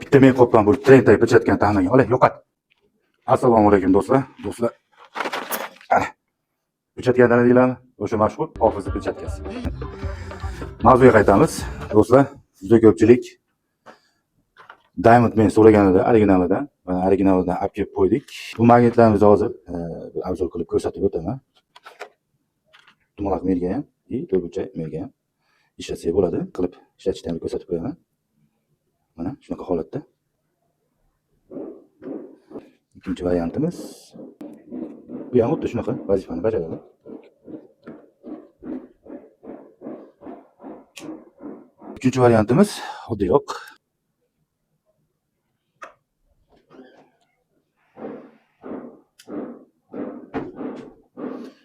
bitta men qopdan bo'lib trendday bichayotgan tanlagan. Ola, yo'qot. Assalomu alaykum do'stlar. Ana. Bichayotgan tanladinglarmi? O'sha mashhur Hofiz bichatkasi. Mavzuga qaytamiz. Do'stlar, juda ko'pchilik Diamond men so'raganida originalidan olib kelib qo'ydik. Bu magnitlarimizni hozir obzor qilib ko'rsatib o'taman. Dumaloq melga ham, to'rtburchak melga ham ishlatsak bo'ladi. Qilib ishlatishni ham ko'rsatib qo'yaman. Mana shunaqa holatda. Ikkinchi variantimiz. Bu ham xuddi shunaqa vazifani bajaradi. Uchinchi variantimiz oddiyroq.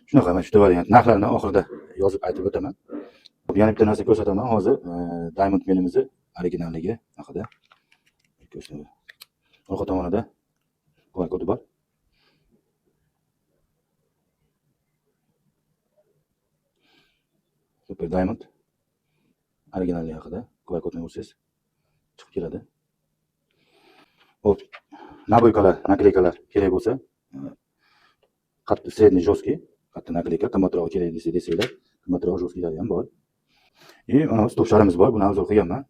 Shunaqa mana shu variant. Narxlarini oxirida yozib aytib o'taman. Yana bitta narsa ko'rsataman. Hozir Diamond melimizni originalligi haqida. Orqa tomonida QR kodi bor. Super Diamond originalligi haqida QR kodni ursangiz chiqib keladi. Hop, naboykalar, nakleykalar kerak bo'lsa, qattiq sredniy жесткий, qattiq nakleyka, qimmatroq kerak desanglar, qimmatroq жесткийлari ham bor. Mana stop sharimiz bor, buni obzor qilganman.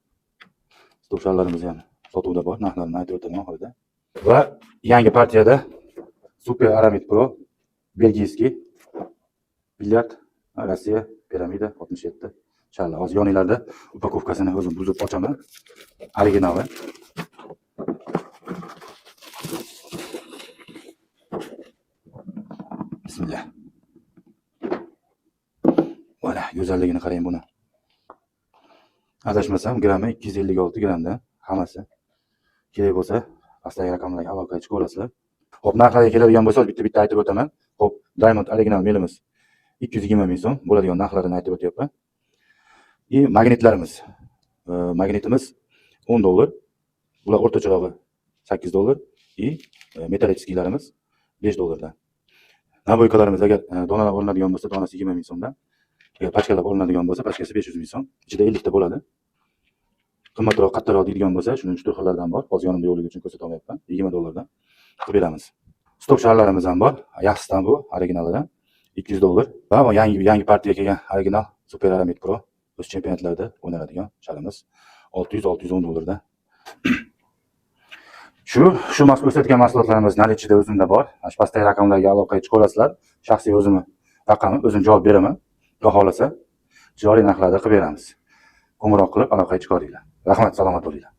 Stop sharlarimiz ham sotuvda bor, narxlarini aytib o'taman oxirida. Va yangi partiyada Super Aramid Pro belgiyskiy bilyard Rossiya piramida 67 sharlar. Hozir yoninglarda upakovkasini o'zim buzib ochaman. Originali. Bismillah. Mana go'zalligini qarang buni. Adashmasam grammi 256 grammdan hammasi. Kerak bo'lsa, pastdagi raqamlarga aloqaga chiqib olasizlar. Xo'p, narxlarga keladigan bo'lsa, bitta aytib o'taman. Xo'p, Diamond original melimiz 220 ming so'm bo'ladigan narxlarini aytib o'tyapman. Magnitlarimiz. Magnitimiz $10. Bular o'rtachog'i $8 metallическийlarimiz $5 dan. Naboykalarimiz agar donalar olinadigan bo'lsa, donasi 20 ming so'mdan. Agar pachkalab olinadigan bo'lsa, pachkasi 500 ming so'm. Ichida 50 ta bo'ladi. Qimmatroq, qattiqroq deydigan bo'lsa, shuning 3 xillaridan bor. Hozir yonimda yo'qligi uchun ko'rsata olmayapman. $20 dan qilib beramiz. Stop sharlarimiz ham bor. Yaxshisidan bu originalidan $200 va yangi partiyaga kelgan original Super Aramid Pro o'z chempionatlarda o'ynaladigan sharimiz $600-610 dan. Shu mahsul ko'rsatgan mahsulotlarimiz nalichida o'zimda bor. Shu pastdagi raqamlarga aloqaga chiqa olasizlar. Shaxsiy o'zimni raqamim, o'zim javob beraman. Xudo xolasa, joriy narxlarda qilib beramiz. Qo'ng'iroq qilib aloqaga chiqa olinglar. Rahmat, salomat bo'linglar.